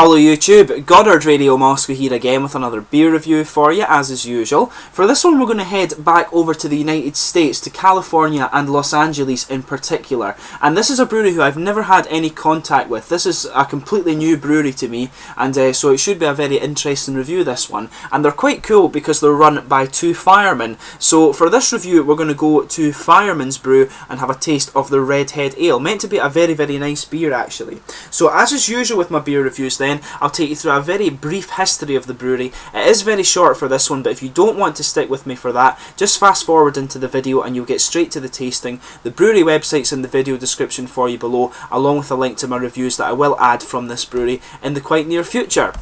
Hello YouTube, Goddard Radio Moscow here again with another beer review for you as is usual. For this one we're going to head back over to the United States, to California and Los Angeles in particular. And this is a brewery who I've never had any contact with. This is a completely new brewery to me, and so it should be a very interesting review, this one. And they're quite cool because they're run by two firemen. So for this review we're going to go to Firemans Brew and have a taste of the Redhead Ale. Meant to be a very nice beer actually. So as is usual with my beer reviews then, I'll take you through a very brief history of the brewery. It is very short for this one, but if you don't want to stick with me for that, just fast forward into the video and you'll get straight to the tasting. The brewery website's in the video description for you below, along with a link to my reviews that I will add from this brewery in the quite near future.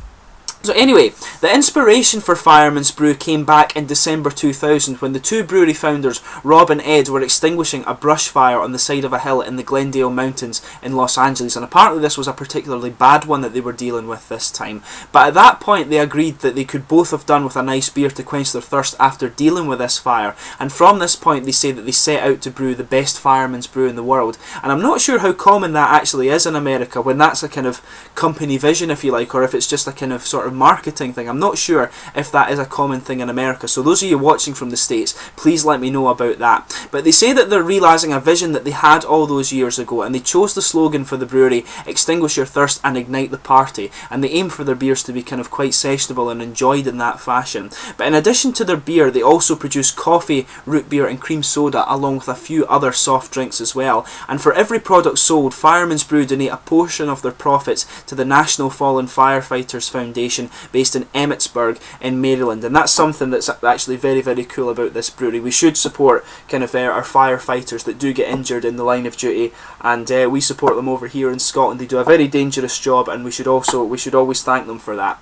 So anyway, the inspiration for Firemans Brew came back in December 2000 when the two brewery founders, Rob and Ed, were extinguishing a brush fire on the side of a hill in the Glendale Mountains in Los Angeles, and apparently this was a particularly bad one that they were dealing with this time. But at that point they agreed that they could both have done with a nice beer to quench their thirst after dealing with this fire, and from this point they say that they set out to brew the best Firemans Brew in the world. And I'm not sure how common that actually is in America, when that's a kind of company vision if you like, or if it's just a kind of sort of marketing thing. I'm not sure if that is a common thing in America, so those of you watching from the States, please let me know about that. But they say that they're realising a vision that they had all those years ago, and they chose the slogan for the brewery, extinguish your thirst and ignite the party, and they aim for their beers to be kind of quite sessionable and enjoyed in that fashion. But in addition to their beer, they also produce coffee, root beer and cream soda, along with a few other soft drinks as well. And for every product sold, Firemans Brew donate a portion of their profits to the National Fallen Firefighters Foundation, based in Emmitsburg in Maryland. And that's something that's actually very cool about this brewery. We should support kind of our firefighters that do get injured in the line of duty, and we support them over here in Scotland. They do a very dangerous job, and we should always thank them for that.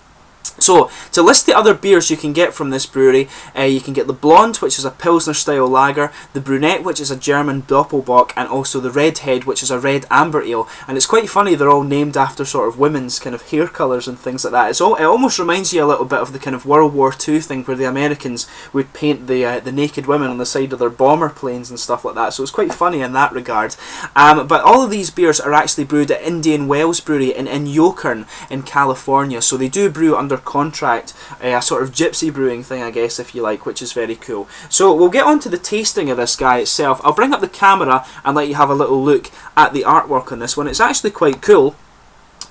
So, to list the other beers you can get from this brewery, you can get the Blonde, which is a Pilsner style lager, the Brunette, which is a German Doppelbock, and also the Redhead, which is a red amber ale. And it's quite funny, they're all named after sort of women's kind of hair colours and things like that. It almost reminds you a little bit of the kind of World War II thing where the Americans would paint the naked women on the side of their bomber planes and stuff like that. So it's quite funny in that regard. But all of these beers are actually brewed at Indian Wells Brewery in Yokern in California. So they do brew under contract, a sort of gypsy brewing thing I guess if you like, which is very cool. So we'll get on to the tasting of this guy itself. I'll bring up the camera and let you have a little look at the artwork on this one. It's actually quite cool.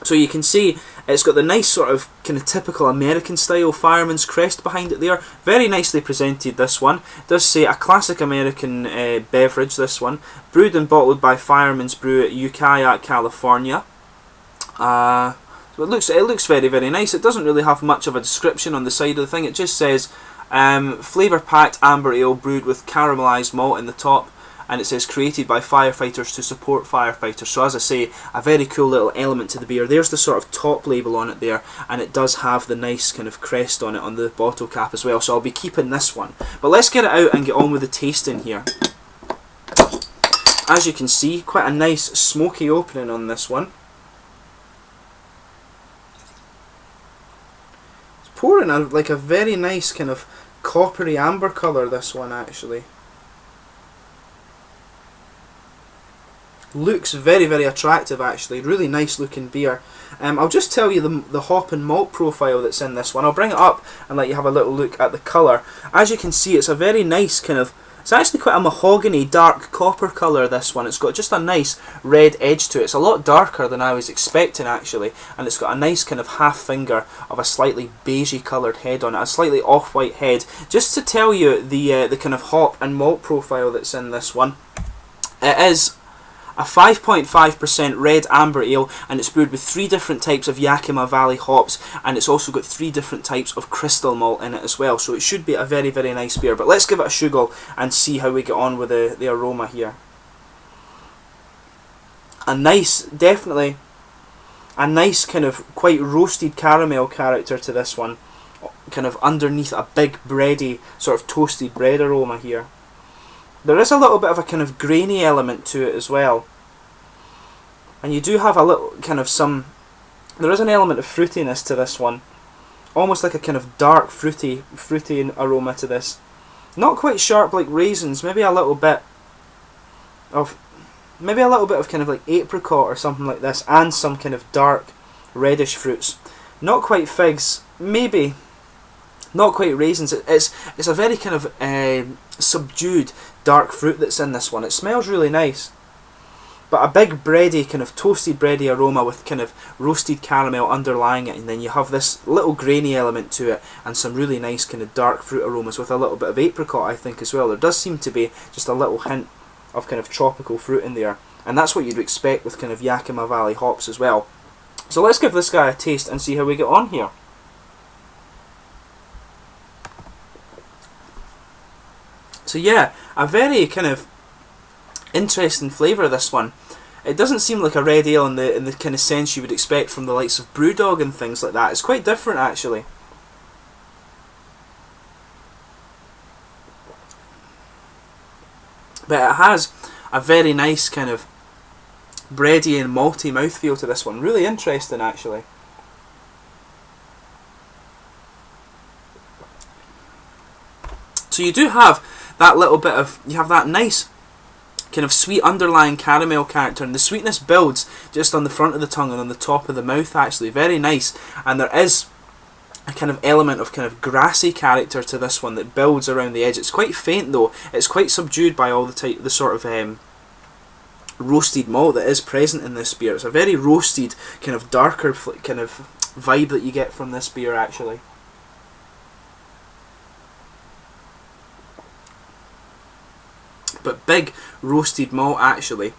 So you can see it's got the nice sort of kind of typical American style fireman's crest behind it there. Very nicely presented, this one. It does say a classic American beverage, this one. Brewed and bottled by Firemans Brew at Ukiah, California. So it looks very nice. It doesn't really have much of a description on the side of the thing. It just says flavour packed amber ale brewed with caramelised malt in the top, and it says created by firefighters to support firefighters. So as I say, a very cool little element to the beer. There's the sort of top label on it there, and it does have the nice kind of crest on it on the bottle cap as well. So I'll be keeping this one. But let's get it out and get on with the tasting here. As you can see, quite a nice smoky opening on this one. Pouring like a very nice kind of coppery amber colour, this one actually. Looks very attractive actually, really nice looking beer. I'll just tell you the hop and malt profile that's in this one. I'll bring it up and let you have a little look at the colour. As you can see, it's a very nice kind of, it's actually quite a mahogany dark copper colour, this one. It's got just a nice red edge to it. It's a lot darker than I was expecting actually, and it's got a nice kind of half finger of a slightly beigey coloured head on it, a slightly off-white head. Just to tell you the kind of hop and malt profile that's in this one, it is a 5.5% red amber ale, and it's brewed with 3 different types of Yakima Valley hops, and it's also got 3 different types of crystal malt in it as well. So it should be a very nice beer. But let's give it a shuggle and see how we get on with the aroma here. A nice, definitely a nice kind of quite roasted caramel character to this one, kind of underneath a big bready sort of toasted bread aroma here. There is a little bit of a kind of grainy element to it as well, and you do have a little kind of there is an element of fruitiness to this one, almost like a kind of dark fruity aroma to this. Not quite sharp like raisins, maybe a little bit of kind of like apricot or something like this, and some kind of dark reddish fruits. Not quite figs, maybe. Not quite raisins. It's a very kind of subdued dark fruit that's in this one. It smells really nice, but a big bready, kind of toasted bready aroma with kind of roasted caramel underlying it, and then you have this little grainy element to it and some really nice kind of dark fruit aromas with a little bit of apricot, I think, as well. There does seem to be just a little hint of kind of tropical fruit in there, and that's what you'd expect with kind of Yakima Valley hops as well. So let's give this guy a taste and see how we get on here. So yeah, a very kind of interesting flavour, this one. It doesn't seem like a red ale in the kind of sense you would expect from the likes of Brewdog and things like that. It's quite different, actually. But it has a very nice kind of bready and malty mouthfeel to this one. Really interesting, actually. So you do have that little bit of, you have that nice kind of sweet underlying caramel character, and the sweetness builds just on the front of the tongue and on the top of the mouth, actually. Very nice. And there is a kind of element of kind of grassy character to this one that builds around the edge. It's quite faint though. It's quite subdued by all the sort of roasted malt that is present in this beer. It's a very roasted, kind of darker kind of vibe that you get from this beer, actually. But big roasted malt, actually.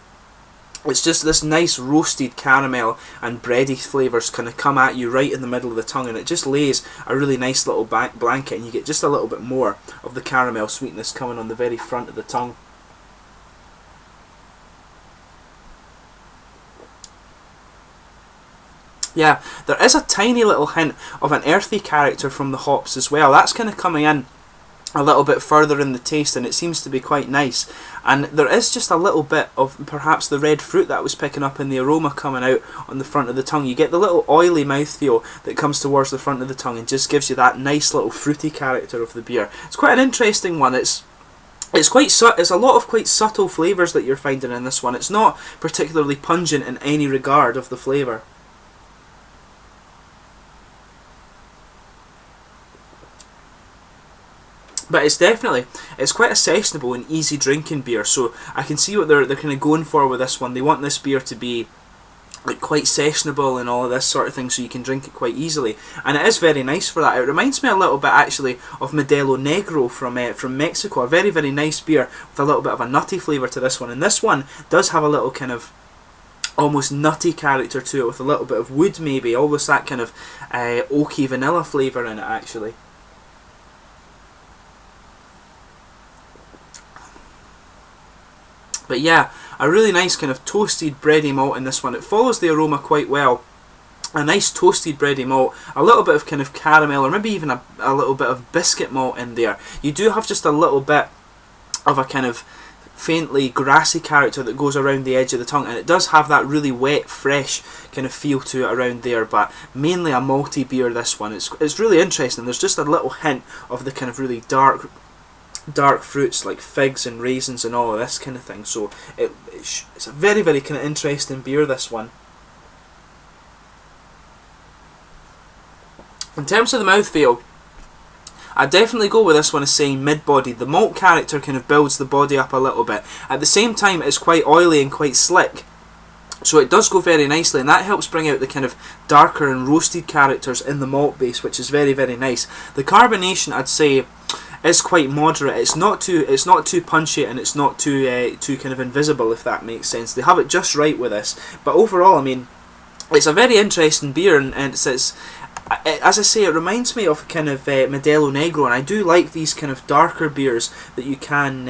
It's just this nice roasted caramel and bready flavours kind of come at you right in the middle of the tongue, and it just lays a really nice little blanket, and you get just a little bit more of the caramel sweetness coming on the very front of the tongue. Yeah, there is a tiny little hint of an earthy character from the hops as well. That's kind of coming in a little bit further in the taste, and it seems to be quite nice. And there is just a little bit of perhaps the red fruit that I was picking up in the aroma coming out on the front of the tongue. You get the little oily mouthfeel that comes towards the front of the tongue and just gives you that nice little fruity character of the beer. It's quite an interesting one. It's a lot of quite subtle flavours that you're finding in this one. It's not particularly pungent in any regard of the flavour. But it's quite a sessionable and easy drinking beer, so I can see what they're kind of going for with this one. They want this beer to be like quite sessionable and all of this sort of thing, so you can drink it quite easily, and it is very nice for that. It reminds me a little bit actually of Modelo Negro from Mexico, a very, very nice beer with a little bit of a nutty flavour to this one, and this one does have a little kind of almost nutty character to it with a little bit of wood, maybe, almost that kind of oaky vanilla flavour in it, actually. But yeah, a really nice kind of toasted bready malt in this one. It follows the aroma quite well. A nice toasted bready malt, a little bit of kind of caramel, or maybe even a little bit of biscuit malt in there. You do have just a little bit of a kind of faintly grassy character that goes around the edge of the tongue, and it does have that really wet, fresh kind of feel to it around there, but mainly a malty beer, this one. It's really interesting. There's just a little hint of the kind of really dark fruits like figs and raisins and all of this kind of thing, so it's a very, very kind of interesting beer, this one. In terms of the mouthfeel, I'd definitely go with this one as saying mid-bodied. The malt character kind of builds the body up a little bit. At the same time, it's quite oily and quite slick, so it does go very nicely, and that helps bring out the kind of darker and roasted characters in the malt base, which is very, very nice. The carbonation, I'd say, is quite moderate. It's not too punchy, and it's not too kind of invisible, if that makes sense. They have it just right with this. But overall, I mean, it's a very interesting beer, and it's as I say, it reminds me of kind of Modelo Negro, and I do like these kind of darker beers that you can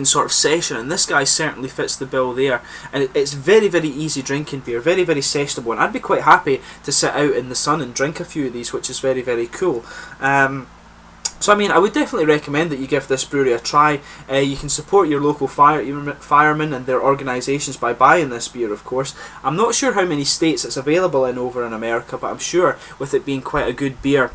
sort of session, and this guy certainly fits the bill there. And it's very, very easy drinking beer, very, very sessionable, and I'd be quite happy to sit out in the sun and drink a few of these, which is very, very cool. So I mean, I would definitely recommend that you give this brewery a try. You can support your local firemen and their organisations by buying this beer, of course. I'm not sure how many states it's available in over in America, but I'm sure with it being quite a good beer,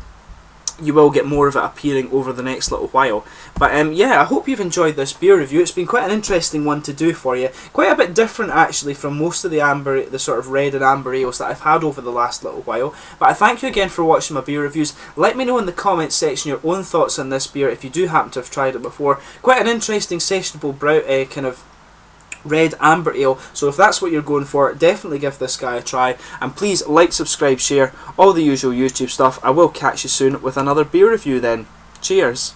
you will get more of it appearing over the next little while. But yeah, I hope you've enjoyed this beer review. It's been quite an interesting one to do for you. Quite a bit different actually from most of the sort of red and amber ales that I've had over the last little while. But I thank you again for watching my beer reviews. Let me know in the comments section your own thoughts on this beer if you do happen to have tried it before. Quite an interesting sessionable kind of red amber ale, so if that's what you're going for, definitely give this guy a try, and please like, subscribe, share, all the usual YouTube stuff. I will catch you soon with another beer review then. Cheers.